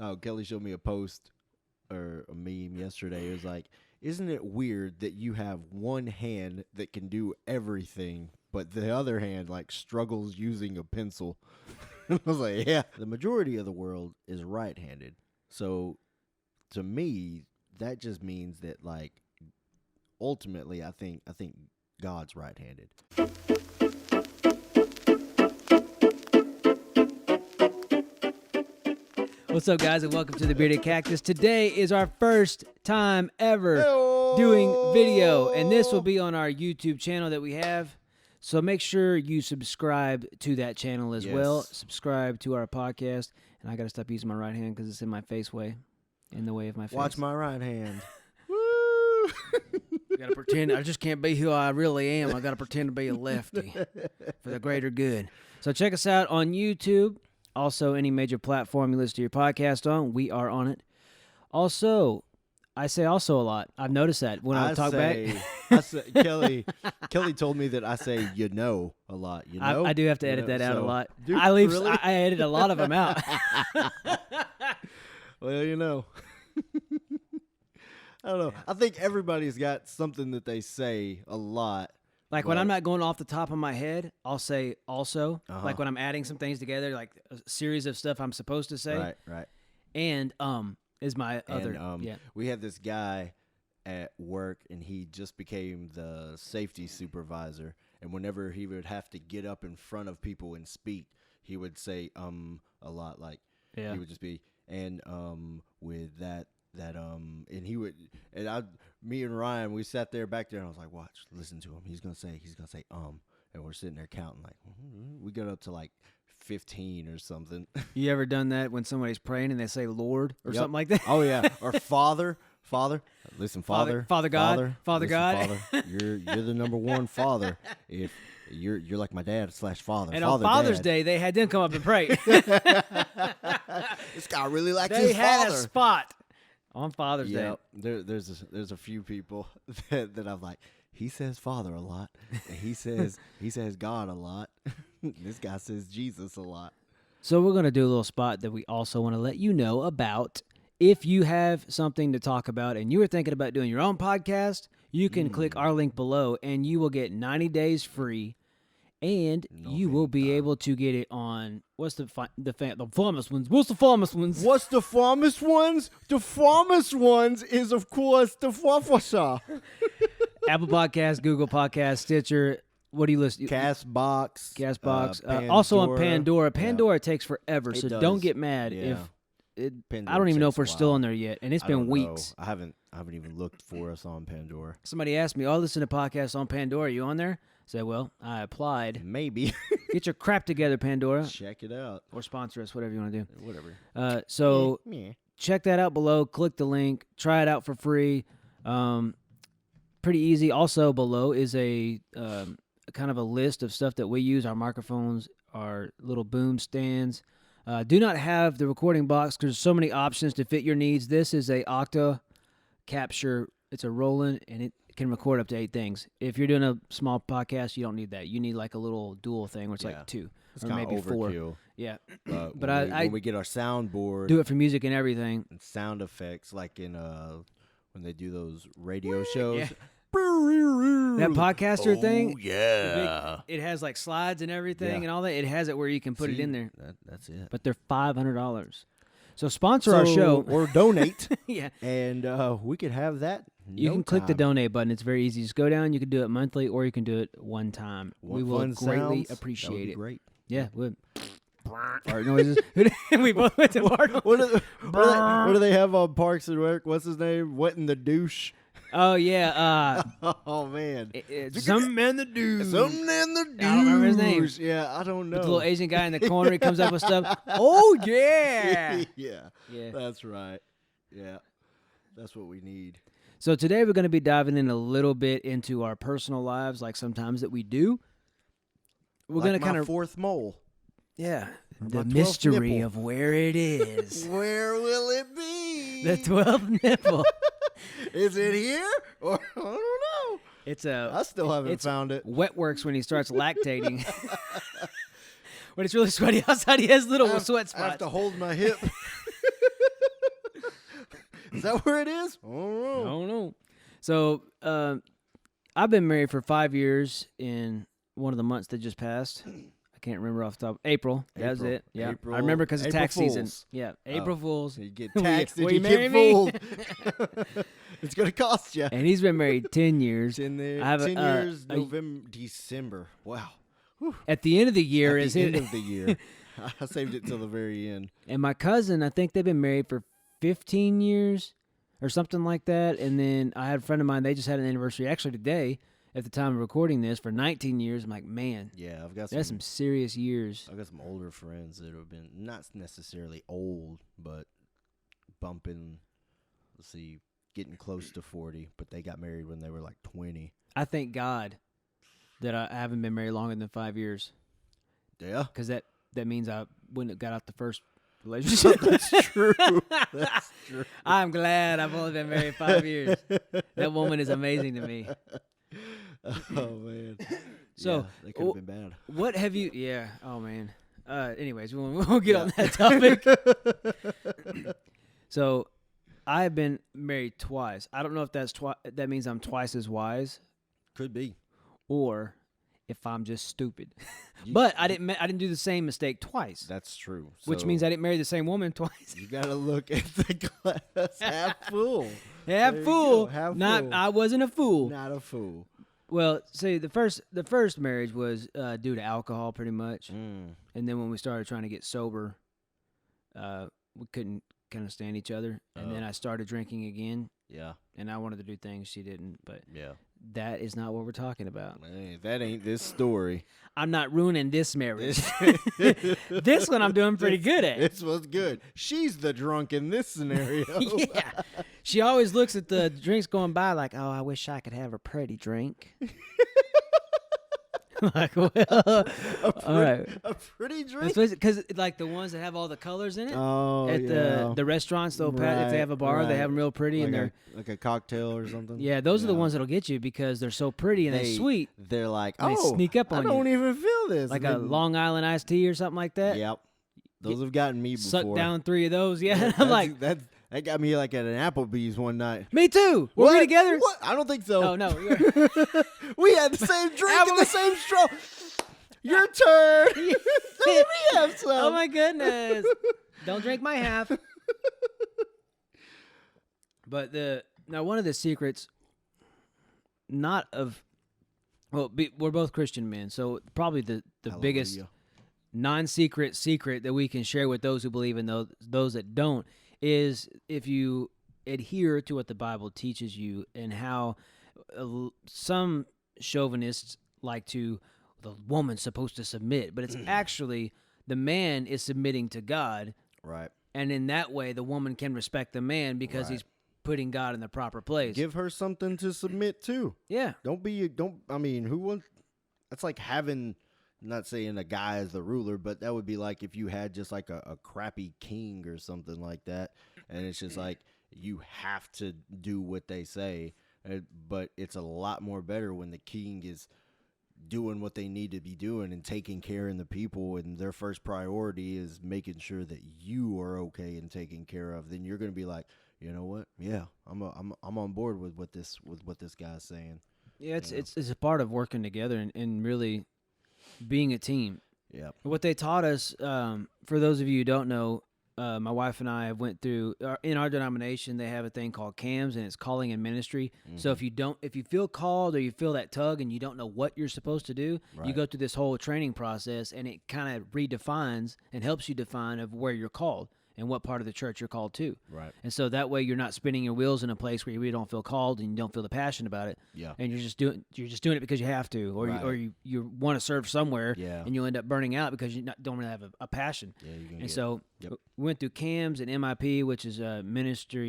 Oh, Kelly showed me a post or a meme yesterday. It was like, isn't it weird that you have one hand that can do everything, but the other hand like struggles using a pencil? I was like, yeah. The majority of the world is right-handed. So to me, that just means that like ultimately I think God's right-handed. What's up, guys, and welcome to the Bearded Cactus. Today is our first time ever doing video, and this will be on our YouTube channel that we have. So make sure you subscribe to that channel as well. Subscribe to our podcast. And I got to stop using my right hand because it's in my face way, in the way of my face. Watch my right hand. Woo! I got to pretend. I just can't be who I really am. I got to pretend to be a lefty for the greater good. So check us out on YouTube. Also, any major platform you listen to your podcast on, we are on it. Also, I say also a lot. I've noticed that when I talk back. Kelly told me that I say a lot. You know, I do have to edit that out a lot. Dude, I edit a lot of them out. Well, you know. I don't know. I think everybody's got something that they say a lot. Like when I'm not going off the top of my head, I'll say also. Like when I'm adding some things together, like a series of stuff I'm supposed to say. Right. And is my other. We had this guy at work, and he just became the safety supervisor. And whenever he would have to get up in front of people and speak, he would say a lot. Like he would just be with that. And he would, and me and Ryan, we sat there back there, and I was like, watch, listen to him. He's gonna say, and we're sitting there counting, like, we got up to like 15 or something. You ever done that when somebody's praying and they say Lord or something like that? Oh yeah, or Father. Listen, Father God. Father, you're the number one Father. If you're like my dad / father. And Father, on Father's Dad. Day, they had them come up and pray. This guy really likes they his had father. a spot on Father's Day. There's a few people that I'm like, he says Father a lot, and he says God a lot. This guy says Jesus a lot. So we're gonna do a little spot that we also want to let you know about. If you have something to talk about and you are thinking about doing your own podcast, you can click our link below, and you will get 90 days free. And you will be able to get it on, what's the farmest ones? What's the farmest ones? What's the farmest ones? The farmest ones is, of course, the Fafasa. Apple Podcasts, Google Podcasts, Stitcher. What do you listen to? Castbox. Also on Pandora. Pandora takes forever, It so does. don't get mad if Pandora I don't even know if we're takes a still while. on there yet, and it's I been don't weeks. know. I haven't even looked for us on Pandora. Somebody asked me, "Oh, I listen to podcasts on Pandora. Are you on there?" I said, "Well, I applied." Maybe. Get your crap together, Pandora. Check it out. Or sponsor us, whatever you want to do. Whatever. So Meh. check that out below. Click the link. Try it out for free. Pretty easy. Also below is a kind of a list of stuff that we use. Our microphones, our little boom stands. Do not have the recording box because there's so many options to fit your needs. This is a Octa capture. It's a Roland, and it can record up to 8 things. If you're doing a small podcast, you don't need that. You need like a little dual thing where it's like 2 It's or kinda maybe 4. overkill. Yeah. But when we get our soundboard, do it for music and everything. and sound effects, like in when they do those radio shows. Yeah. That podcaster thing. Yeah. It has like slides and everything Yeah. and all that. It has it where you can put it in there. That's it. But they're $500. So sponsor our show. Or donate. Yeah. And we could have that. You can click the donate button. It's very easy. Just go down. You can do it monthly or you can do it one time. We will greatly appreciate it. Great. Yeah. Fart noises. We both went to fart. What do they have on Parks and Rec? What's his name? What in the douche? Oh, yeah. Oh, man. Something in the douche. Something in the douche. I don't remember his name. Yeah, I don't know. With the little Asian guy in the corner, he comes up with stuff. Oh, yeah. Yeah. That's right. Yeah. That's what we need. So today we're going to be diving in a little bit into our personal lives, like sometimes that we do. We're going to kind of fourth mole. Yeah. My The mystery nipple. of where it is. Where will it be? The 12th nipple. Is it here? Or I don't know. It's I still haven't found it. Wet works when he starts lactating. When it's really sweaty outside, he has little sweat spots. I have to hold my hip. Is that where it is? I I don't know. don't know. So I've been married for 5 years in one of the months that just passed. I can't remember off the top. April. That was April. it. Yeah. April- I remember because it's April tax season. Fools. Yeah. April Fools. You get Will you- taxed will and you you marry get me? fooled. It's going to cost you. And he's been married 10 years. It's in there. I have 10 years, a- November, December. Wow. At the end of the year At is the it. end of the year. I saved it till the very end. And my cousin, I think they've been married for 15 years or something like that. And then I had a friend of mine, they just had an anniversary actually today at the time of recording this for 19 years. I'm like, man, Yeah, I've got that's some serious years. I've got some older friends that have been not necessarily old, but bumping, let's see, getting close to 40, but they got married when they were like 20. I thank God that I haven't been married longer than 5 years Yeah. because that means I wouldn't have got out the first relationship. That's true. That's true. I'm glad I've only been married 5 years. That woman is amazing to me. Oh, man. So, yeah, they could have been bad. What have you? Yeah. Oh man. Anyways, we won't get on that topic. So, I have been married twice. I don't know if that means I'm twice as wise, Could be. or if I'm just stupid. You- But I didn't do the same mistake twice, That's true. which So means I didn't marry the same woman twice. you got to look at the glass half full. Half There you fool. go, half Not full. I wasn't a fool. Not a fool. Well, see, the first marriage was due to alcohol, pretty much, Mm. and then when we started trying to get sober, we couldn't kind of stand each other, and then I started drinking again, Yeah. and I wanted to do things she didn't, but Yeah. that is not what we're talking about. Hey, that ain't this story. I'm not ruining this marriage. This one I'm doing pretty good at. This was good. She's the drunk in this scenario. Yeah. She always looks at the drinks going by like, oh, I wish I could have a pretty drink. Like, well, all right. A pretty drink. Because like the ones that have all the colors in it Oh, at yeah. the restaurants, they'll if they have a bar, they have them real pretty, like and they're like a cocktail or something. yeah, those are the Yeah. ones that'll get you because they're so pretty and they're sweet, They're like, and they oh, sneak up on I you. don't even feel this. like And a then- Long Island iced tea or something like that. Yep. Those have gotten me before. Suck down 3 of those, yeah. I'm That's- like, that got me like at an Applebee's one night. me too. Were we What? together? What? I don't think so. Oh no. We had the same drink and the same straw. Your turn. Let me have some. Oh my goodness! Don't drink my half. But now one of the secrets, not of, well, we're both Christian men, so probably the biggest Hallelujah. non-secret secret that we can share with those who believe and those that don't is if you adhere to what the Bible teaches you and how some chauvinists like to. The woman's supposed to submit, but it's actually the man is submitting to God, Right. and in that way, the woman can respect the man because Right. he's putting God in the proper place. Give her something to submit to. Yeah, I mean, who wants, that's like having, not saying a guy is the ruler, but that would be like if you had just like a crappy king or something like that. And it's just like, you have to do what they say. But it's a lot more better when the king is doing what they need to be doing and taking care of the people, and their first priority is making sure that you are okay and taken care of. Then you're going to be like, you know what? Yeah, I'm on board with what this guy's saying. yeah, it's a part of working together and really being a team. Yeah. What they taught us, for those of you who don't know, my wife and I have went through in our denomination. They have a thing called CAMS, and it's calling and ministry. Mm-hmm. So if you feel called or you feel that tug and you don't know what you're supposed to do, you Right. go through this whole training process, and it kind of redefines and helps you define of where you're called and what part of the church you're called to. Right. And so that way you're not spinning your wheels in a place where you really don't feel called and you don't feel the passion about it. Yeah. And you're just doing it because you have to, or Right. you want to serve somewhere, Yeah. and you end up burning out because you don't really have a passion. Yeah. You can And so Yep. we went through CAMS and MIP, which is a minister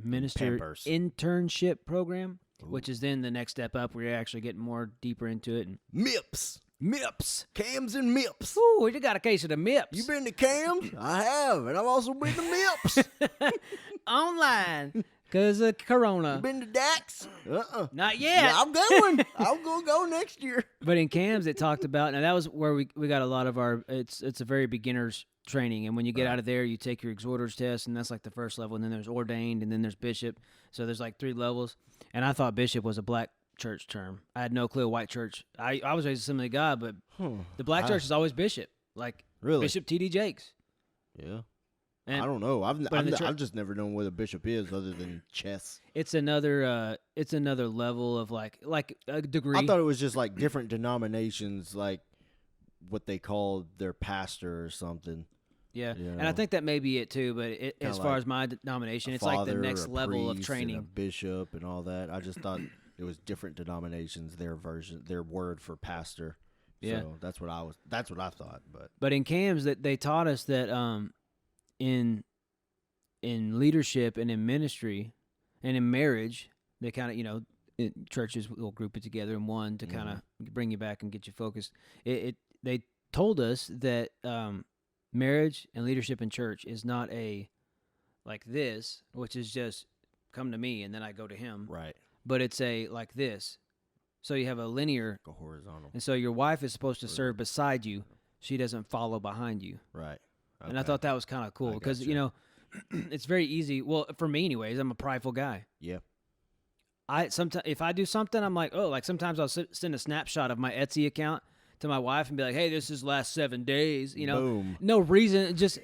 Pampers. internship program, Ooh. which is then the next step up where you're actually getting more deeper into it. And MIPS. MIPS. Cams and MIPS. Ooh, you got a case of the MIPS. You been to Cams? I have, and I've also been to MIPS. Online. because of Corona. Been to Dax? Not yet. Yeah, I'm going. I'm gonna go next year. But in CAMS, it talked about, and that was where we got a lot of our. It's a very beginner's training, and when you get out of there, you take your exhorter's test, and that's like the first level, and then there's ordained, and then there's bishop. So there's like 3 levels, and I thought bishop was a black church term. I had no clue white church. I was raised Assembly of God, but the black church is always bishop, like Really? Bishop T.D. Jakes. Yeah. And I don't know. the I've just never known what a bishop is other than chess. it's another level of like a degree. I thought it was just like different denominations, like what they called their pastor or something. Yeah, You and I know? think that may be it too. But as far like as my denomination, A it's like the father next or a level of priest and a training. bishop and all that. I just thought it was different denominations, their word for pastor. Yeah. So that's what I thought. But in CAMS, that they taught us that in leadership and in ministry and in marriage, they kind of churches will group it together in one to kind of bring you back and get you focused. They told us that marriage and leadership in church is not a like this, which is just come to me and then I go to him. Right. But it's a like this. So you have a linear, Go horizontal. and so your wife is supposed to serve beside you. She doesn't follow behind you. Right. And I Okay. thought that was kind of cool I because, gotcha. it's very easy. Well, for me anyways, I'm a prideful guy. Yeah. Sometimes if I do something, I'm like, oh, like sometimes I'll send a snapshot of my Etsy account to my wife and be like, hey, this is last 7 days, Boom. no reason, just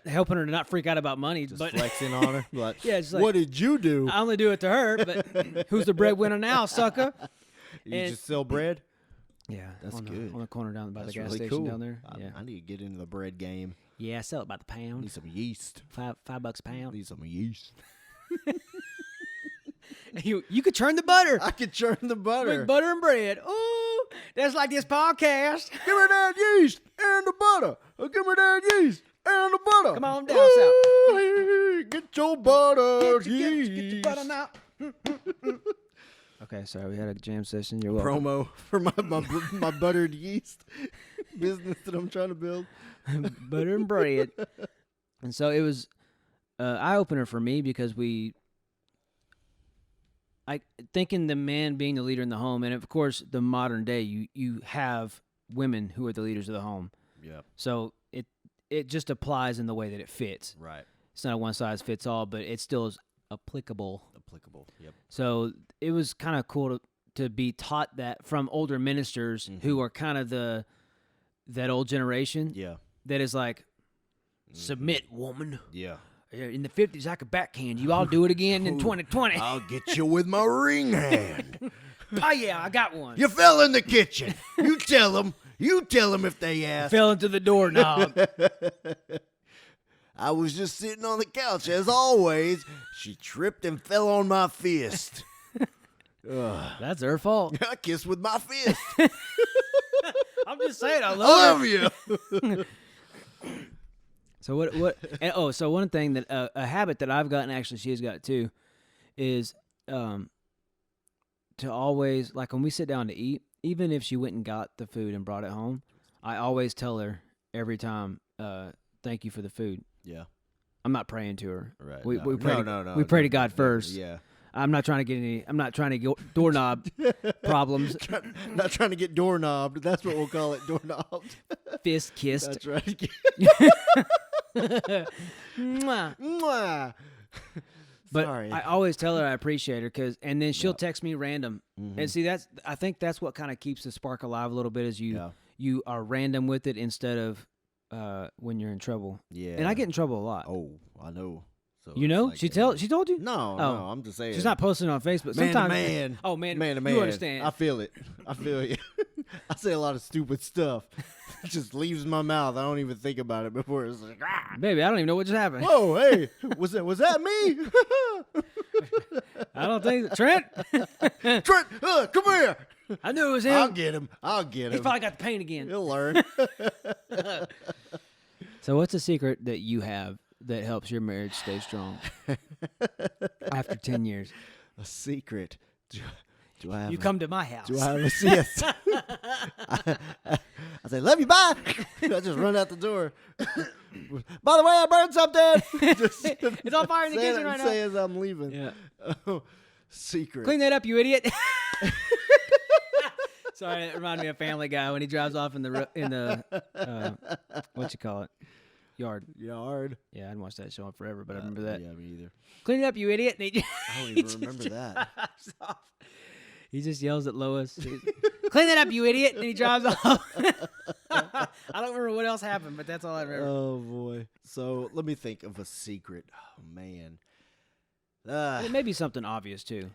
helping her to not freak out about money. Just but flexing on her. Like, yeah, it's like, what did you do? I only do it to her, but who's the breadwinner now, sucker? You and- just sell bread? Yeah, That's on good. The corner down by That's the gas really station cool. down there. Yeah, I need to get into the bread game. yeah, I sell it by the I pound, need some yeast. $5 a pound. Need some yeast. You could churn the butter. I could churn the butter. With butter and bread. Oh, that's like this podcast. Give me that yeast and the butter. Give me that yeast and the butter. Come on down Ooh, get your butter, Get your yeast. butter now. Okay, sorry, we had a jam session. You're welcome. Promo for my buttered yeast business that I'm trying to build. Butter and bread. And so it was eye opener for me because thinking the man being the leader in the home, and of course the modern day you have women who are the leaders of the home. Yeah. So it just applies in the way that it fits. Right. It's not a one size fits all, but it still is applicable. Yep. So it was kind of cool to be taught that from older ministers who are kind of that old generation Yeah. that is like, submit, woman. Yeah. In the 50s, I could backhand you. I'll do it again in 2020. I'll get you with my ring hand. Oh, yeah, I got one. You fell in the kitchen. You tell them. You tell them if they ask. Fell into the doorknob. I was just sitting on the couch, as always. She tripped and fell on my fist. Ugh. That's her fault. I kissed with my fist. I'm just saying, I I love love you. So what? And, so one thing that a habit that I've gotten, actually, she's got too, is to always, like when we sit down to eat, even if she went and got the food and brought it home, I always tell her every time, "Thank you for the food." Yeah. I'm not praying to her. Right. We pray. No. We pray to God first. Yeah. I'm not trying to get any. I'm not trying to get doorknob problems. Not trying to get doorknobbed. That's what we'll call it, doorknobbed. Fist kissed. That's right. Mwah. Mwah. But Sorry. I always tell her I appreciate her, and then she'll text me random. Mhm. And see, I think that's what kind of keeps the spark alive a little bit, is Yeah. you are random with it instead of when you're in trouble. Yeah. And I get in trouble a lot. Oh, I know. So You it's know, like, she told you. No, Oh. no. I'm just saying. She's not posting on Facebook. Man to Sometimes, man. oh man, Man to man. you understand? I feel it. I feel you. I say a lot of stupid stuff. It just leaves my mouth. I don't even think about it before it's like, ah. Baby, I don't even know what just happened. Whoa, hey, was that me? I don't think Trent. Trent, come here. I knew it was him. I'll get him. I'll get He him. probably got the pain again. He'll learn. So, what's a secret that you have that helps your marriage stay strong after 10 years? A secret. Do I have You come to my house. Do I have a yes? I say, love you, bye. I just run out the door. By the way, I burned something. Just It's on fire in the kitchen right now. Say as I'm leaving. Yeah. Oh, secret. Clean that up, you idiot. Sorry, it reminded me of Family Guy when he drives off in the what you call it, yard. Yard. Yeah, I hadn't watched that show in forever, but I remember that. Yeah, me either. Clean it up, you idiot. And I don't even remember that. He just yells at Lois. Clean that up, you idiot. And he drives off. I don't remember what else happened, but that's all I remember. Oh, boy. So let me think of a secret. Oh, man. It may be something obvious, too.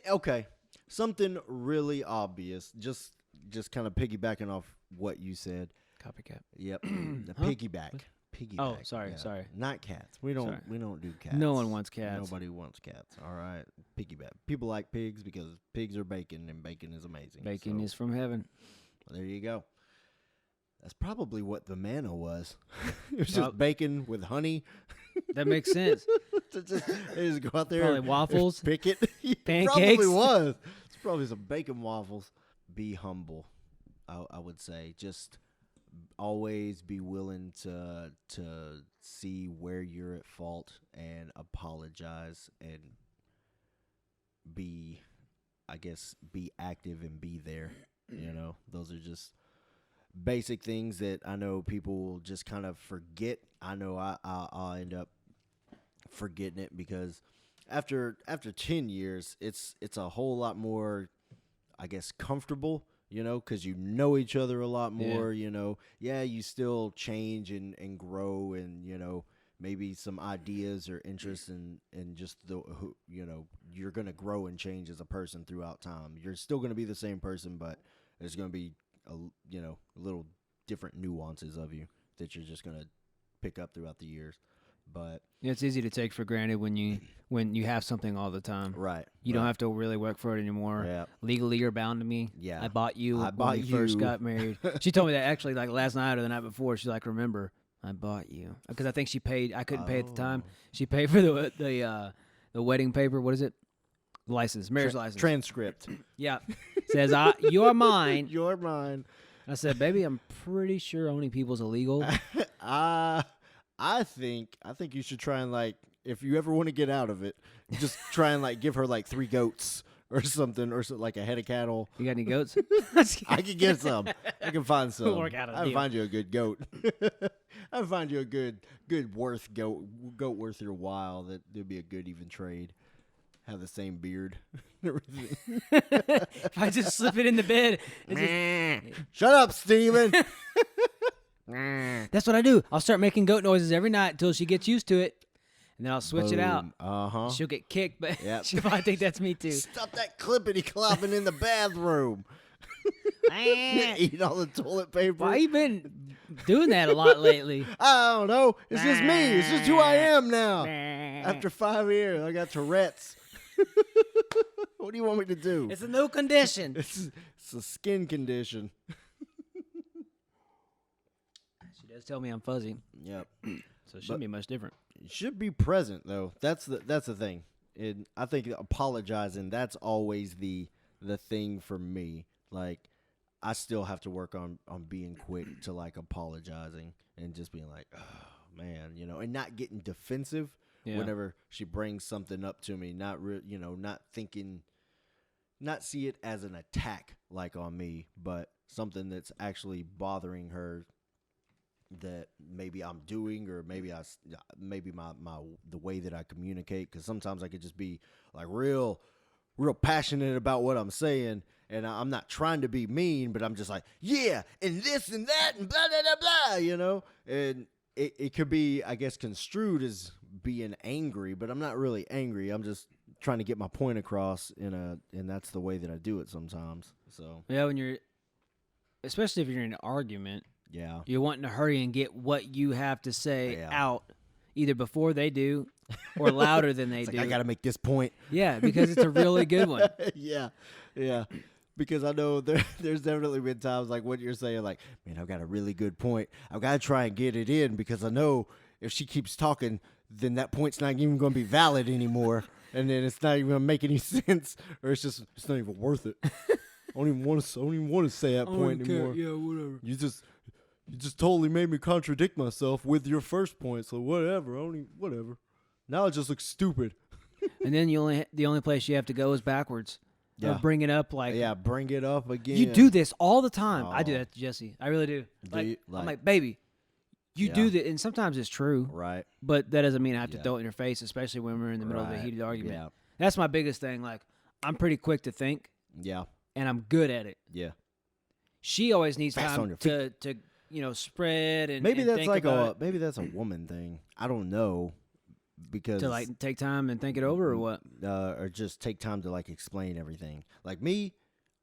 Okay. Something really obvious. Just kind of piggybacking off what you said. Copycat. Yep. The piggyback. Piggyback. Oh, sorry. Not cats. We don't do cats. No one wants cats. Nobody wants cats. All right. Piggyback. People like pigs because pigs are bacon and bacon is amazing. Bacon is from heaven. There you go. That's probably what the manna was. It was just bacon with honey. That makes sense. They just go out there Probably and waffles. pick it. Pancakes. Probably was. It's probably some bacon waffles. Be humble, I would say. Just always be willing to see where you're at fault and apologize and be active and be there. You know, those are just basic things that I know people will just kind of forget. I know I'll end up forgetting it because after 10 years, it's a whole lot more, I guess, comfortable, you know, because you know each other a lot more, you know. Yeah, you still change and grow and, you know, maybe some ideas or interests and just you know, you're going to grow and change as a person throughout time. You're still going to be the same person, but there's going to be little different nuances of you that you're just gonna pick up throughout the years. But yeah, it's easy to take for granted when you have something all the time. Right. You don't have to really work for it anymore. Yeah. Legally, you're bound to me. Yeah. I bought you when we you. first got married. She told me that actually like last night or the night before. She's like, remember, I bought you. Because I think she paid. I couldn't pay at the time. She paid for the wedding paper. What is it? License, marriage license. Transcript. Yeah. Says, you're mine. You're mine. I said, baby, I'm pretty sure owning people's illegal. I think you should try and, like, if you ever want to get out of it, just try and, like, give her, like, 3 goats or something, or like a head of cattle. You got any goats? I can get some. I can find some. We'll work out a I can deal. find you a good goat. I can find you a good goat worth your while. That'd be a good even trade. Have the same beard and everything. If I just slip it in the bed. Shut up, Steven. That's what I do. I'll start making goat noises every night until she gets used to it. And then I'll switch it out. Uh-huh. She'll get kicked, but Yep. she'll probably think that's me too. Stop that clippity-clopping in the bathroom. Eat all the toilet paper. Why you been doing that a lot lately? I don't know. It's just me. It's just who I am now. After 5 years, I got Tourette's. What do you want me to do? It's a new condition. It's a skin condition. She does tell me I'm fuzzy, Yep. so it shouldn't be much different. You should be present though. That's the thing. And I think apologizing, that's always the thing for me. Like, I still have to work on being quick to, like, apologizing and just being like, oh man, you know, and not getting defensive. Yeah. Whenever she brings something up to me, not see it as an attack like on me, but something that's actually bothering her that maybe I'm doing, or maybe my the way that I communicate, because sometimes I could just be like real passionate about what I'm saying, and I'm not trying to be mean, but I'm just like, yeah, and this and that and blah blah blah blah, you know, and it could be, I guess, construed as being angry, but I'm not really angry. I'm just trying to get my point across and that's the way that I do it sometimes. So Yeah, especially if you're in an argument, yeah, you're wanting to hurry and get what you have to say Yeah. out, either before they do or louder than they it's do. like, I got to make this point. Yeah, because it's a really good one. yeah. Because I know there's definitely been times like what you're saying, like, man, I've got a really good point. I've got to try and get it in because I know if she keeps talking, then that point's not even going to be valid anymore. and then it's not even gonna make any sense, or it's not even worth it. I don't even want to say that point anymore. Yeah, whatever. You just totally made me contradict myself with your first point. So whatever. Whatever. Now it just looks stupid. And then the only place you have to go is backwards. Yeah. Bring it up like. Yeah, bring it up again. You do this all the time. I do Oh. that to Jesse. I really do. You, I'm like, baby, you Yeah. do that, and sometimes it's true, right. but that doesn't mean I have to Yeah. throw it in your face, especially when we're in the middle of a Right. heated argument. Yeah. That's my biggest thing. Like, I'm pretty quick to think, Yeah. and I'm good at it. Yeah. She always needs Fast on time your to spread and Maybe and that's think like about maybe that's a woman thing. I don't know, because to like take time and think it over or what. or just take time to like explain everything. Like me,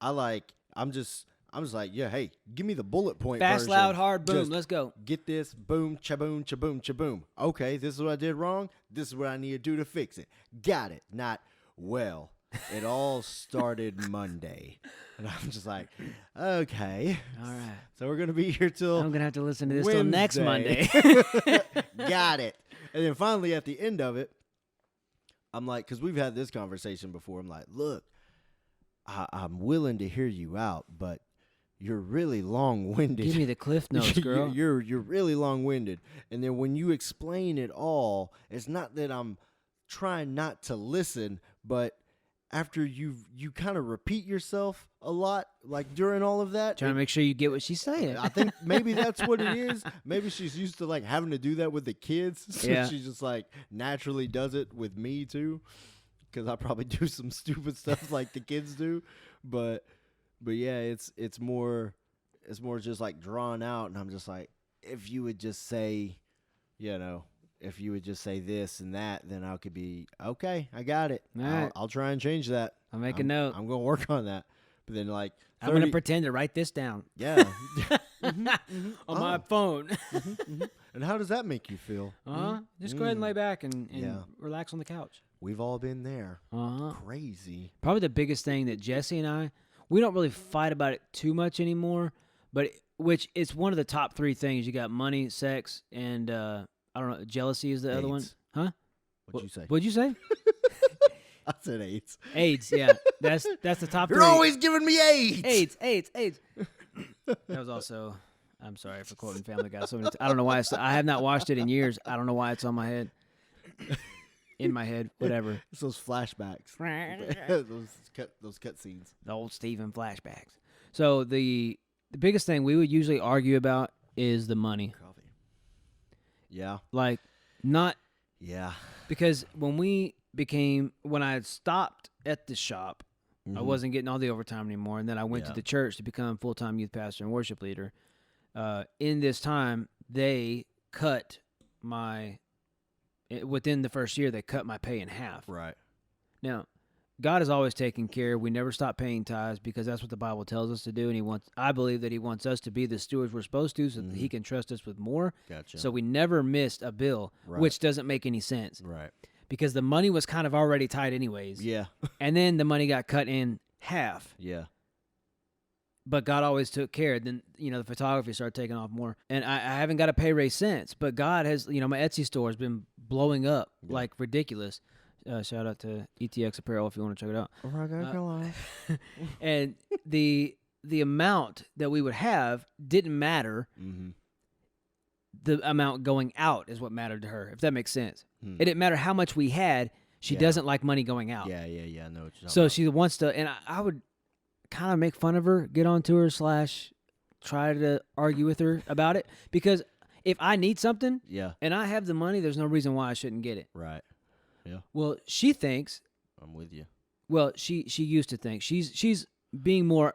I'm just like, yeah, hey, give me the bullet point Fast, version. loud, hard, boom. Just Let's go. get this, boom, chaboom, chaboom, chaboom. Okay, this is what I did wrong. This is what I need to do to fix it. Got it. Not, well, it all started Monday. And I'm just like, okay. All right. So we're going to be here till I'm gonna have to listen to this till next Monday. Wednesday. Got it. And then finally at the end of it, I'm like, because we've had this conversation before. I'm like, look, I'm willing to hear you out, but you're really long-winded. Give me the cliff notes, girl. You're really long-winded. And then when you explain it all, it's not that I'm trying not to listen, but after you kind of repeat yourself a lot, like during all of that. Trying to make sure you get what she's saying. I think maybe that's what it is. Maybe she's used to like having to do that with the kids. So Yeah. she just like naturally does it with me too. Because I probably do some stupid stuff like the kids do. But yeah, it's more just like drawn out, and I'm just like, if you would just say, if you would just say this and that, then I could be okay. I got it. All right. I'll try and change that. I'll make a note. I'm gonna work on that. But then like 30, I'm gonna pretend to write this down yeah. on my phone. And how does that make you feel? Just go ahead and lay back and Yeah. relax on the couch. We've all been there. Crazy. Probably the biggest thing that Jesse and we don't really fight about it too much anymore, but which it's one of the top 3 things. You got money, sex, and I don't know, jealousy is the other one. AIDS. Huh? What'd you say? What'd you say? I said AIDS. AIDS, yeah. That's the top 3. You're always giving me AIDS. AIDS. That was also, I'm sorry for quoting Family Guy. I don't know why I have not watched it in years. I don't know why it's on my head. In my head, whatever. It's those flashbacks. those cut scenes. The old Steven flashbacks. So the biggest thing we would usually argue about is the money. Coffee. Yeah. Like, not Yeah. because when I had stopped at the shop, I wasn't getting all the overtime anymore, and then I went to the church to become full-time youth pastor and worship leader. In this time, they cut within the first year, they cut my pay in half. Right. Now, God has always taken care. We never stop paying tithes because that's what the Bible tells us to do, and I believe that He wants us to be the stewards we're supposed to, so that He can trust us with more. Gotcha. So we never missed a bill, which doesn't make any sense. Right. Because the money was kind of already tight anyways. Yeah. And then the money got cut in half. Yeah. But God always took care. Then, the photography started taking off more. And I haven't got a pay raise since. But God has, my Etsy store has been blowing up like ridiculous. Shout out to ETX Apparel if you want to check it out. And the amount that we would have didn't matter. Mm-hmm. The amount going out is what mattered to her, if that makes sense. It didn't matter how much we had. She doesn't like money going out. Yeah. I know what you're talking So about. she wants to, and I would kind of make fun of her, get onto her / try to argue with her about it. Because if I need something and I have the money, there's no reason why I shouldn't get it. Right. Yeah. Well, she thinks. I'm with you. Well, she used to think she's being more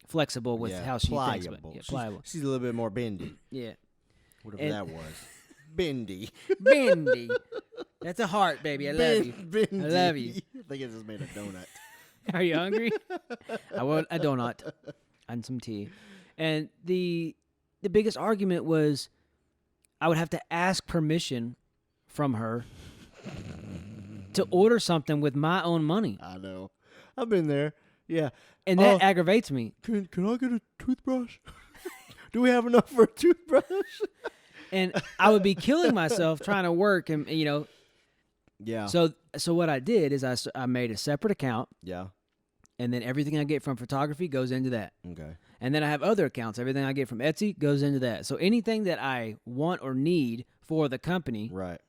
flexible with how she thinks. But, pliable. She's a little bit more bendy. Yeah. Whatever that was. Bendy. Bendy. That's a heart, baby. I love you. Bendy. I love you. I think I just made a donut. Are you hungry? I want a donut and some tea. And the biggest argument was I would have to ask permission from her to order something with my own money. I know. I've been there. Yeah. And that aggravates me. Can I get a toothbrush? Do we have enough for a toothbrush? And I would be killing myself trying to work and, Yeah. So what I did is I made a separate account, Yeah. and then everything I get from photography goes into that. Okay. And then I have other accounts. Everything I get from Etsy goes into that. So anything that I want or need for the company Right.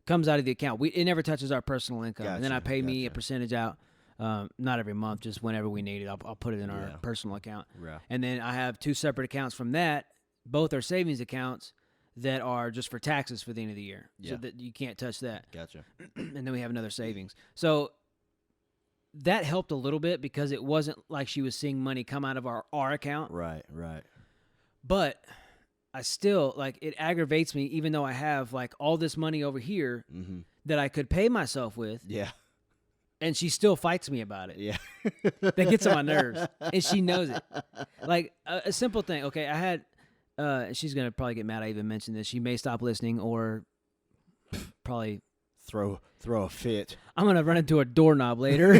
comes out of the account. It never touches our personal income. And then I Gotcha, pay me a gotcha. percentage out, not every month, just whenever we need it. I'll put it in our Yeah. personal account. Right. And then I have 2 separate accounts from that. Both are savings accounts that are just for taxes for the end of the year. Yeah. So that you can't touch that. Gotcha. And then we have another savings. So that helped a little bit because it wasn't like she was seeing money come out of our account. Right. Right. But I still, like, it aggravates me even though I have, like, all this money over here Mm-hmm. that I could pay myself with, Yeah. and she still fights me about it. Yeah. That gets on my nerves, and she knows it. Like, a simple thing. Okay, I had, she's going to probably get mad I even mentioned this. She may stop listening or probably... Throw a fit. I'm going to run into a doorknob later.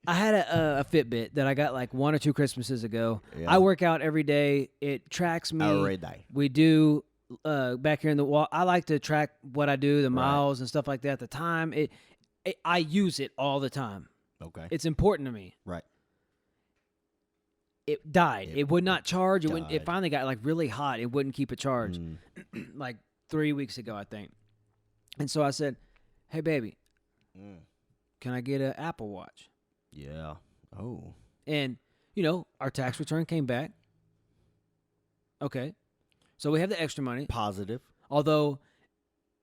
I had a Fitbit that I got like 1 or 2 Christmases ago. Yeah. I work out every day. It tracks me. Every day. We do back here in the wall. I like to track what I do, the Right. miles and stuff like that. The time. I use it all the time. Okay. It's important to me. Right. It died. It would not charge. It died. finally got like really hot. It wouldn't keep it charged. Mm. Like 3 weeks ago, I think. And so I said, "Hey, baby, Mm. can I get an Apple Watch?" Yeah. Oh. And, our tax return came back. Okay. So we have the extra money. Positive. Although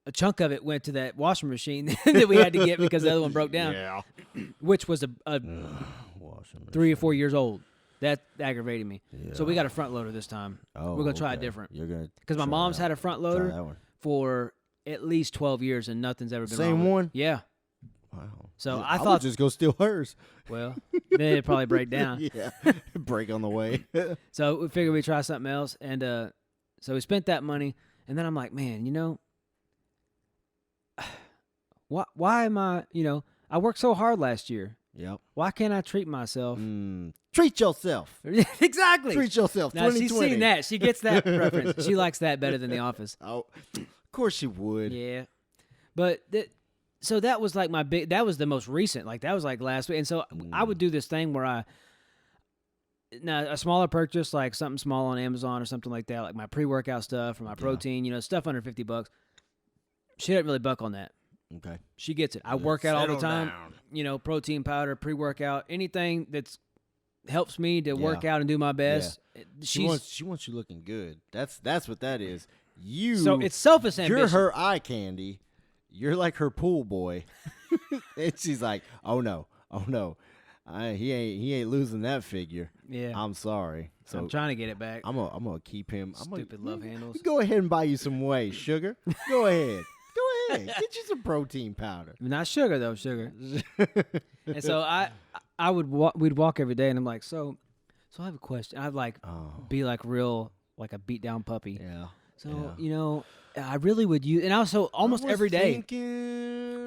a chunk of it went to that washing machine that we had to get because the other one broke down, Yeah. which was a Washing 3 or 4 years old. That aggravated me. Yeah. So we got a front loader this time. Oh, We're going to try it okay. different. You're gonna Because my try mom's it had out. a front Try loader that one. for at least 12 years and nothing's ever been Same wrong with it. one? Yeah. Wow. So Yeah, I would thought- just go steal hers. Well, then it'd probably break down. Yeah. Break on the way. So we figured we'd try something else. And so we spent that money. And then I'm like, man, why am I, I worked so hard last year. Yep. Why can't I treat myself? Treat yourself. Exactly. Treat yourself. Now, she's 2020. seen that. She gets that reference. She likes that better than The Office. Oh, of course she would. Yeah. But so that was like that was the most recent. Like that was like last week. And so I would do this thing where a smaller purchase, like something small on Amazon or something like that, like my pre-workout stuff or my protein, stuff under $50. She doesn't really buck on that. Okay. She gets it. I work out all the Settle time. down. Protein powder, pre-workout, anything that's helps me to work out and do my best. She wants you looking good. That's what that is. So it's selfish ambition. You're her eye candy. You're like her pool boy. And she's like, oh no, he ain't losing that figure. Yeah. I'm sorry. So I'm trying to get it back. I'm gonna keep him. Stupid love handles. Go ahead and buy you some whey, sugar. Go ahead. Go ahead. Get you some protein powder. Not sugar though, sugar. And so I would we'd walk every day, and I'm like, so I have a question. I'd like be like real like a beat down puppy. Yeah. So I really would use, and also almost every day.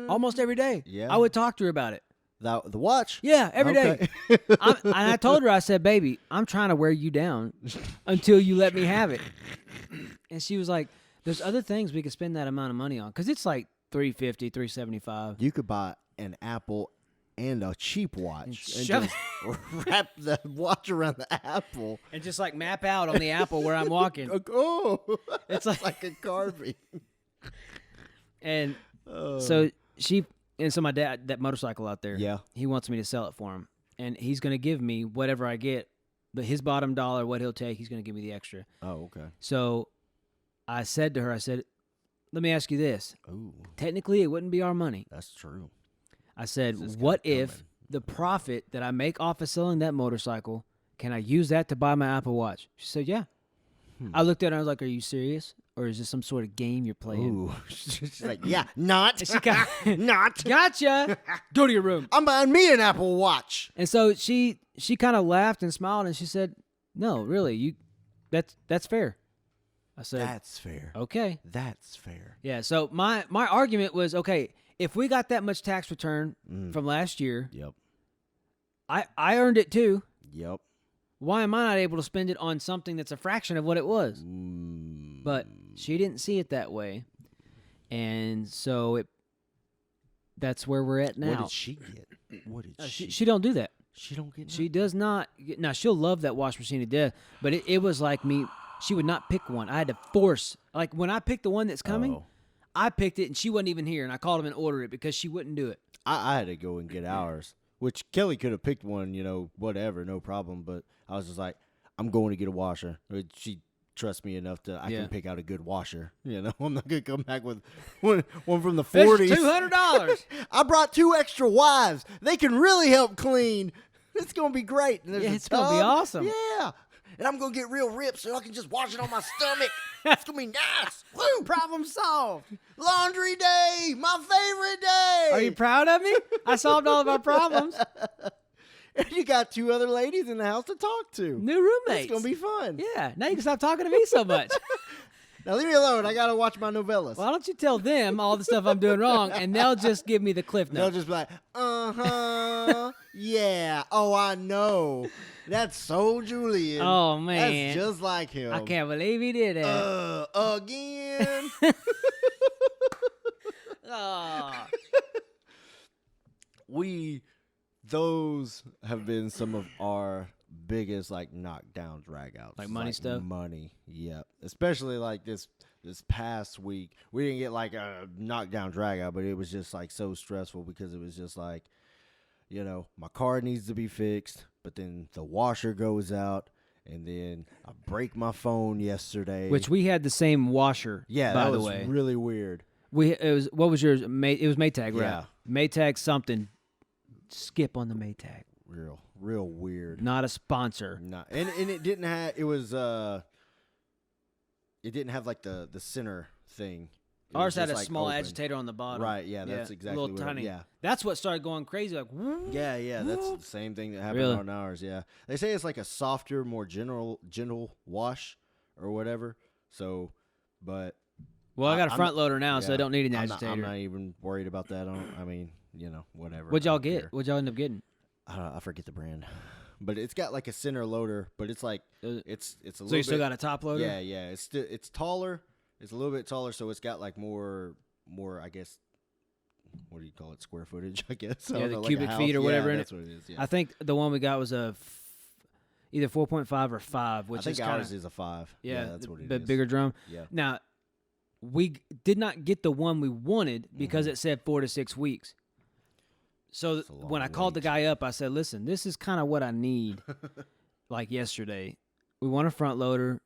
Almost every day. Yeah. I would talk to her about it. The watch. Yeah, every day. Okay. And I told her, I said, baby, I'm trying to wear you down until you let me have it. And she was like, there's other things we could spend that amount of money on. Because it's like $350, $375. You could buy an Apple and a cheap watch and shove just wrap the watch around the Apple. And just like map out on the Apple where I'm walking. Oh, It's it's like a carving. And Oh. so my dad, that motorcycle out there, Yeah. he wants me to sell it for him. And he's going to give me whatever I get, but his bottom dollar, what he'll take, he's going to give me the extra. Oh, okay. So I said to her, let me ask you this. Ooh, Technically, it wouldn't be our money. that's true. I said, This is what kinda if coming. the profit that I make off of selling that motorcycle, can I use that to buy my Apple Watch? She said, yeah. I looked at her and I was like, are you serious? Or is this some sort of game you're playing? Ooh, she's like, yeah, not, She got, not. gotcha. Go to your room. I'm buying me an Apple Watch. And so she kind of laughed and smiled and she said, no, really, that's fair. I said, That's fair. okay. That's fair. Yeah, so my argument was, okay, if we got that much tax return from last year, Yep. I earned it too. Yep. Why am I not able to spend it on something that's a fraction of what it was? But she didn't see it that way. and so that's where we're at now. What did she get? What did She don't do that. She don't get. She does not. Now she'll love that wash machine to death, but it was like me. She would not pick one. I had to force. Like when I picked the one that's coming, I picked it and she wasn't even here, and I called him and ordered it because she wouldn't do it. I had to go and get ours, which Kelly could have picked one, whatever, no problem. But I was just like, I'm going to get a washer. She trusts me enough that I can pick out a good washer. I'm not gonna come back with one from the 40s. $200. I brought 2 extra wives. They can really help clean. It's gonna be great. And it's gonna be awesome. Yeah. And I'm gonna get real ripped so I can just wash it on my stomach. It's gonna be nice. Woo! Problem solved. Laundry day, my favorite day. Are you proud of me? I solved all of our problems. And you got 2 other ladies in the house to talk to. New roommates. It's gonna be fun. Yeah. Now you can stop talking to me so much. Now leave me alone. I gotta watch my novellas. Why don't you tell them all the stuff I'm doing wrong, and they'll just give me the cliff notes. They'll just be like, yeah. Oh, I know. That's so Julian. Oh man, that's just like him. I can't believe he did it. Again. Oh. Those have been some of our biggest knockdown dragouts. Like money stuff? Money, yeah. Especially this past week. We didn't get a knockdown dragout, but it was just so stressful because it was just my car needs to be fixed, but then the washer goes out, and then I break my phone yesterday. Which we had the same washer, by the way. That was really weird. What was yours? It was Maytag, right? Yeah. Maytag something. Skip on the Maytag. Real weird. Not a sponsor. Not, and it didn't have. It was it didn't have the center thing. Ours had a small agitator on the bottom. Right, yeah, that's exactly little what tiny. yeah. That's what started going crazy. Yeah, that's the same thing that happened Really? on ours. Yeah, they say it's a softer, more gentle wash or whatever. So, but well, I got a front loader now, so I don't need an I'm agitator. not even worried about that. I mean, whatever. What'd y'all get? What'd y'all end up getting? I forget the brand, but it's got a center loader, but it's it's a little. So you still got a top loader? Yeah. It's taller. It's a little bit taller, so it's got more. I guess. What do you call it? Square footage, I guess. Yeah, the cubic feet or whatever in it. That's what it is. Yeah. I think the one we got was either 4.5 or 5, which I think is ours is a 5. Yeah, that's what it is. The bigger drum. Yeah. Now, we did not get the one we wanted because it said 4 to 6 weeks. So when I called the guy up, I said, "Listen, this is kind of what I need." Yesterday, we want a front loader.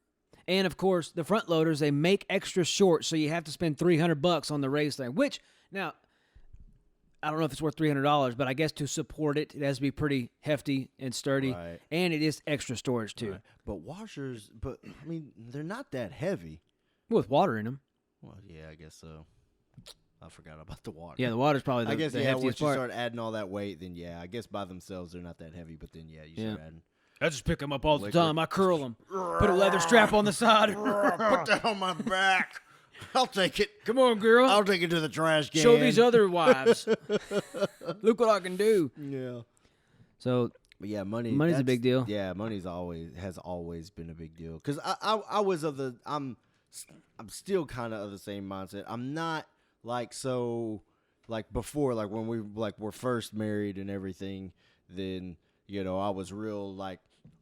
And, of course, the front loaders, they make extra short, so you have to spend $300 on the race thing, which, now, I don't know if it's worth $300, but I guess to support it, it has to be pretty hefty and sturdy, Right. and it is extra storage, too. Right. But washers, they're not that heavy. With water in them. Well, yeah, I guess so. I forgot about the water. Yeah, the water's probably the, I guess, the once heftiest you part. start adding all that weight, then, yeah, I guess by themselves they're not that heavy, but then, you start adding. I just pick them up all the Liquor. time. I curl them. Put a leather strap on the side. Put that on my back. I'll take it. Come on, girl. I'll take it to the trash can. Show these other wives. Look what I can do. Yeah. So, but yeah, money's a big deal. Yeah, money's has always been a big deal. Because I'm still kind of the same mindset. I'm not before, when we were first married and everything. Then I was real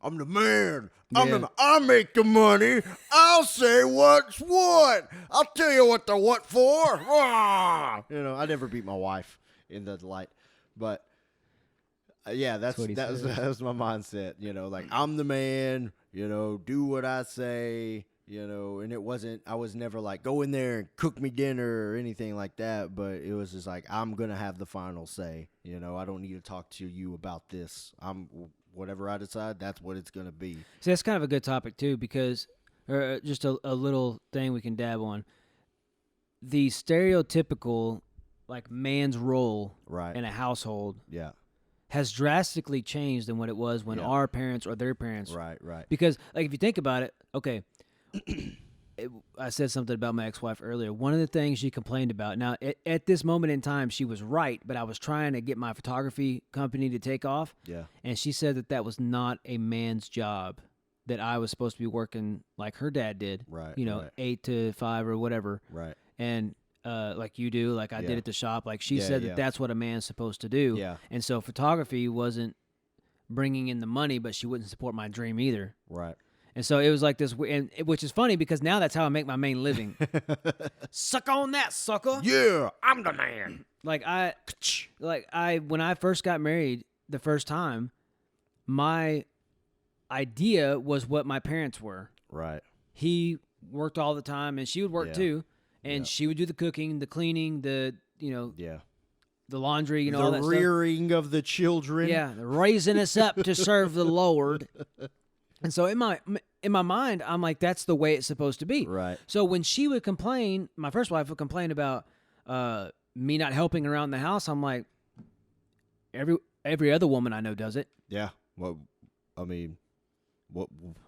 I'm the man. I make the money. I'll say what's what. I'll tell you what the what for. I never beat my wife in the light, but yeah, that was my mindset. I'm the man. Do what I say. And it wasn't. I was never go in there and cook me dinner or anything like that. But it was just I'm gonna have the final say. I don't need to talk to you about this. Whatever I decide, that's what it's going to be. See, that's kind of a good topic, too, because just a little thing we can dab on. The stereotypical, man's role in a household has drastically changed than what it was when our parents or their parents. Right. Because, if you think about it, okay, I said something about my ex-wife earlier. One of the things she complained about, now, at this moment in time, she was right, but I was trying to get my photography company to take off. Yeah. And she said that was not a man's job, that I was supposed to be working like her dad did. Right. 8 to 5 or whatever. Right. And like you do, like I did at the shop. Like she said that that's what a man's supposed to do. Yeah. And so photography wasn't bringing in the money, but she wouldn't support my dream either. Right. And so it was like this, which is funny because now that's how I make my main living. Suck on that, sucker. Yeah, I'm the man. When I first got married the first time, my idea was what my parents were. Right. He worked all the time, and she would work too, and she would do the cooking, the cleaning, the laundry, all that stuff. The rearing of the children. Yeah, raising us up to serve the Lord. And so in my mind, I'm like, that's the way it's supposed to be. Right. So when she would complain, my first wife would complain about me not helping around the house. I'm like, every other woman I know does it. Yeah. Well, I mean,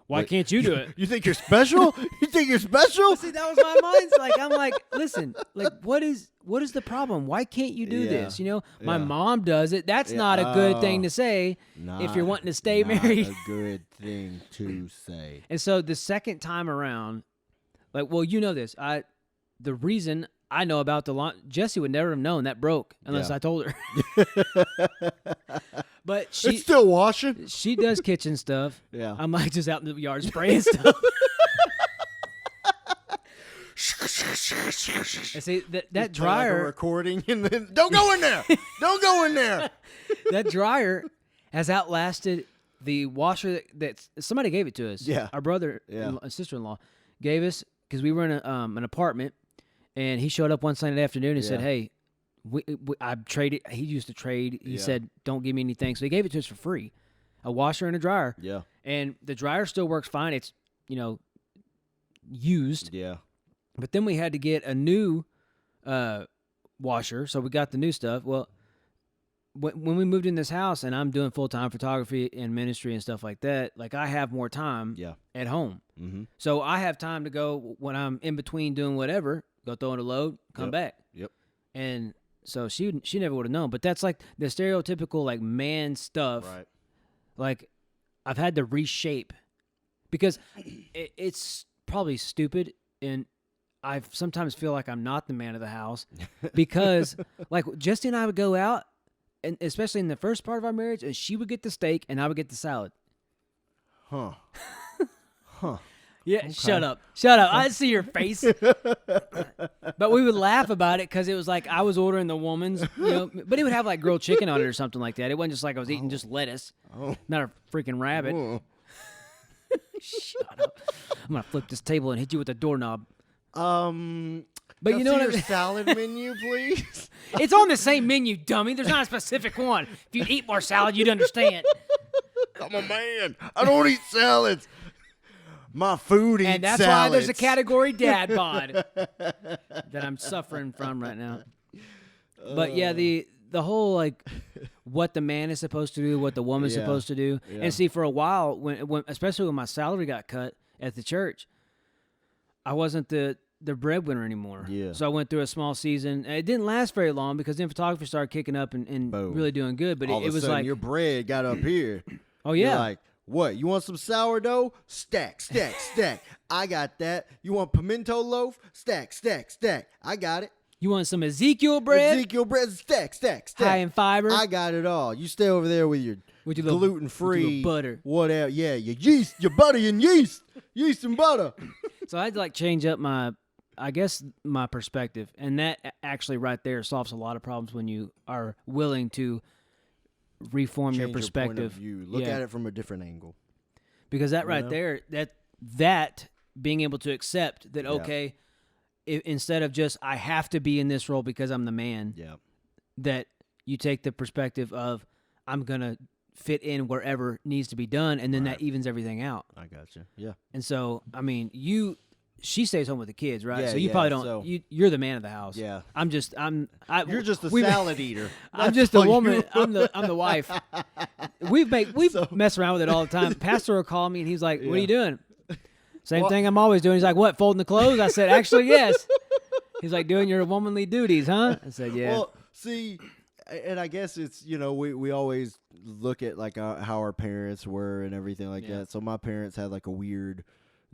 why can't you do it? You think you're special? You think you're special? See, that was my mind. Like, I'm like, listen, like, what is the problem? Why can't you do this? My mom does it. That's not a good thing to say if you're wanting to stay married. A good thing to say. And so the second time around, like, well, you know this. The reason I know about the lawn, Jessie would never have known that broke unless I told her. But it's still washing. She does kitchen stuff. Yeah. I'm like just out in the yard spraying stuff. And see that dryer like a recording and then don't go in there. Don't go in there. That dryer has outlasted the washer that somebody gave it to us. Yeah. Our brother and sister-in-law gave us because we were in an apartment, and he showed up one Sunday afternoon and said, "Hey, I traded." He used to trade. He said, "Don't give me anything," so he gave it to us for free, a washer and a dryer. Yeah. And the dryer still works fine. It's used. Yeah. But then we had to get a new washer, so we got the new stuff. Well, when we moved in this house and I'm doing full-time photography and ministry and stuff like that, like I have more time at home. Mm-hmm. So I have time to go when I'm in between doing whatever, go throw in a load, come back. Yep. And so she never would have known. But that's like the stereotypical like man stuff. Right. Like I've had to reshape because it's probably stupid, and I sometimes feel like I'm not the man of the house because like Jessie and I would go out, and especially in the first part of our marriage, and she would get the steak and I would get the salad. Huh. Yeah, okay. Shut up. I see your face. But we would laugh about it because it was like I was ordering the woman's, but it would have like grilled chicken on it or something like that. It wasn't just like I was eating just lettuce, not a freaking rabbit. Shut up. I'm going to flip this table and hit you with a doorknob. But you know what your salad menu, please? It's on the same menu, dummy. There's not a specific one. If you'd eat more salad, you'd understand. I'm a man. I don't eat salads. My food eats salads. And that's why there's a category dad bod that I'm suffering from right now. But yeah, the whole like what the man is supposed to do, what the woman's supposed to do. Yeah. And see, for a while, when especially when my salary got cut at the church, I wasn't the breadwinner anymore. Yeah. So I went through a small season. It didn't last very long because then photography started kicking up and really doing good. But it was like your bread got up here. Oh yeah. You're like, what? You want some sourdough? Stack. I got that. You want pimento loaf? Stack. I got it. You want some Ezekiel bread? Ezekiel bread, stack. High in fiber. I got it all. You stay over there with your gluten-free butter. Whatever. Yeah, your yeast, your butter and yeast. Yeast and butter. So I had to like change up my perspective. And that actually right there solves a lot of problems when you are willing to reform your perspective. Your point of view. Look at it from a different angle. Because that right there, that being able to accept that, okay, instead of just I have to be in this role because I'm the man, that you take the perspective of I'm going to fit in wherever needs to be done, and then that evens everything out. I got you. Yeah. And so, I mean, she stays home with the kids, right? Yeah, so you probably don't. So, you're the man of the house. Yeah. You're just the salad eater. I'm just the woman. I'm the wife. We've messed around with it all the time. Pastor will call me and he's like, "What are you doing?" Same thing I'm always doing. He's like, "What? Folding the clothes?" I said, "Actually, yes." He's like, "Doing your womanly duties, huh?" I said, "Yeah." Well, see, and I guess it's we always look at like how our parents were and everything like that. So my parents had like a weird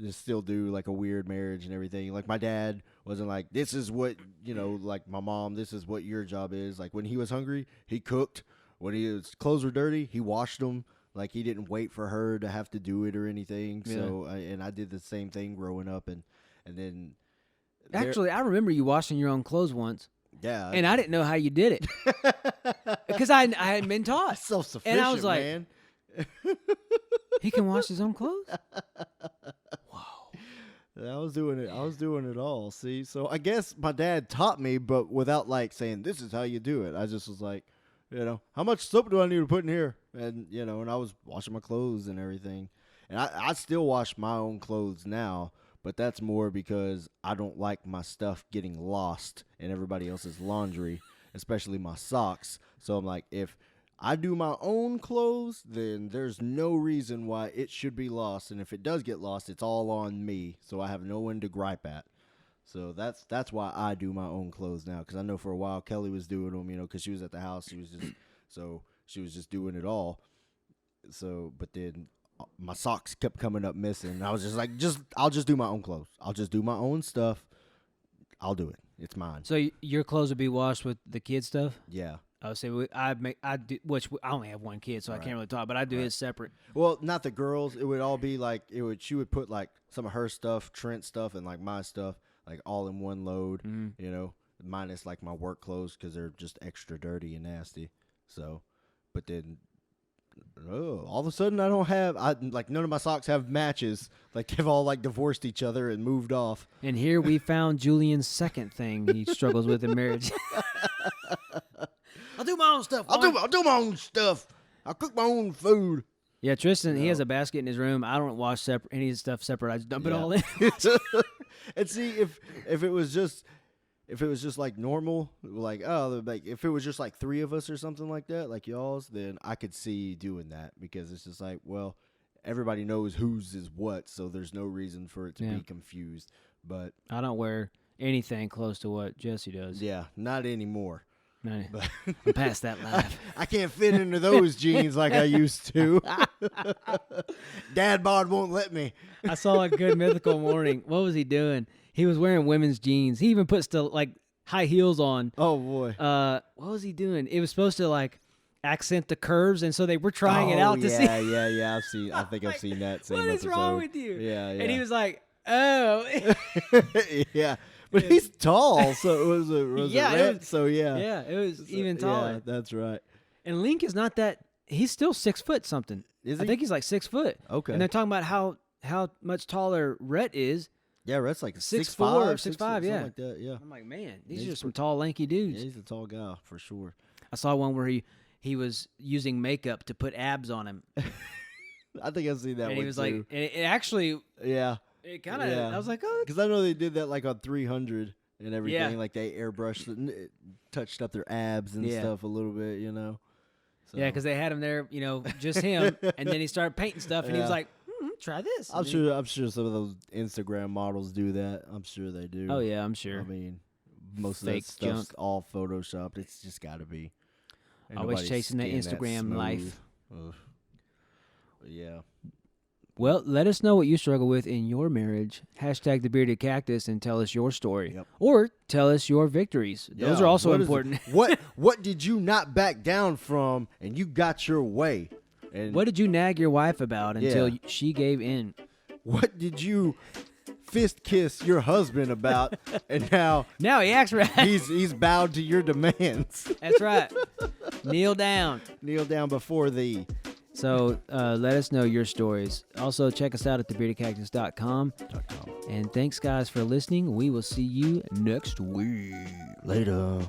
just still do like a weird marriage and everything. Like my dad wasn't like, this is what, like my mom, this is what your job is. Like when he was hungry, he cooked. When his clothes were dirty, he washed them. Like he didn't wait for her to have to do it or anything. Yeah. So, I did the same thing growing up, and then Actually, I remember you washing your own clothes once. yeah, And I didn't know how you did it because I hadn't been taught. self-sufficient, And I was like, man. he can wash his own clothes? I was doing it all. See, so I guess my dad taught me, but without like saying this is how you do it. I just was like, how much soap do I need to put in here? And and I was washing my clothes and everything. And I still wash my own clothes now, but that's more because I don't like my stuff getting lost in everybody else's laundry, especially my socks. So I'm like, if I do my own clothes, then there's no reason why it should be lost. And if it does get lost, it's all on me. So I have no one to gripe at. So that's why I do my own clothes now. Because I know for a while Kelly was doing them, because she was at the house. She was just doing it all. So, but then my socks kept coming up missing. I was just like, I'll just do my own clothes. I'll just do my own stuff. I'll do it. It's mine. So your clothes would be washed with the kid stuff? Yeah. I would say I do, which I only have one kid, so I can't really talk. But I do his separate. Well, not the girls. It would all be like she would put like some of her stuff, Trent's stuff, and like my stuff, like all in one load. Minus like my work clothes because they're just extra dirty and nasty. So, but then, all of a sudden I don't have none of my socks have matches. Like they've all like divorced each other and moved off. And here we found Julian's second thing he struggles with in marriage. I'll do my own stuff. I'll do my own stuff. I'll cook my own food. Yeah, Tristan, he has a basket in his room. I don't wash any of his stuff separate. I just dump it all in. And see, if it was just like normal, like if it was just like three of us or something like that, like y'all's, then I could see doing that because it's just like, well, everybody knows whose is what, so there's no reason for it to be confused. But I don't wear anything close to what Jesse does. Yeah, not anymore. No, I'm past that life. I can't fit into those jeans like I used to. Dad bod won't let me. I saw a Good Mythical Morning. What was he doing? He was wearing women's jeans. He even put still like high heels on. Oh boy. What was he doing? It was supposed to like accent the curves, and so they were trying it out to see. Yeah. I think I've seen that. Same what is episode. wrong with you? Yeah. And he was like, oh. Yeah. But he's tall, so it was a red, so yeah. Yeah, it was even taller. Yeah, that's right. And Link is not that. He's still 6 foot something. Is he? I think he's like 6 foot. Okay. And they're talking about how much taller Rhett is. Yeah, Rhett's like 6'4", 6'5", something yeah. like that. Yeah. I'm like, man, these are some tall, lanky dudes. Yeah, he's a tall guy for sure. I saw one where he was using makeup to put abs on him. I think I've seen that and one he was too. like, and it actually, yeah. it kind of. I was like, oh, because I know they did that like on 300 and everything. Yeah. Like they airbrushed, it, touched up their abs and stuff a little bit, So. Yeah, because they had him there, just him, and then he started painting stuff, and he was like, try this. I'm sure some of those Instagram models do that. I'm sure they do. Oh yeah, I'm sure. I mean, most Fake of that stuff's junk. all photoshopped. It's just got to be. Ain't Always nobody chasing that skin Instagram smooth. life. Ugh. But yeah. Well, let us know what you struggle with in your marriage. Hashtag the bearded cactus and tell us your story. Yep. Or tell us your victories. Those are also important. What did you not back down from and you got your way? And What did you nag your wife about until she gave in? what did you fist kiss your husband about and now He acts right. he's bowed to your demands? That's right. Kneel down. Kneel down before thee. So let us know your stories. Also, check us out at thebeardedcactus.com. And thanks, guys, for listening. We will see you next week. Later.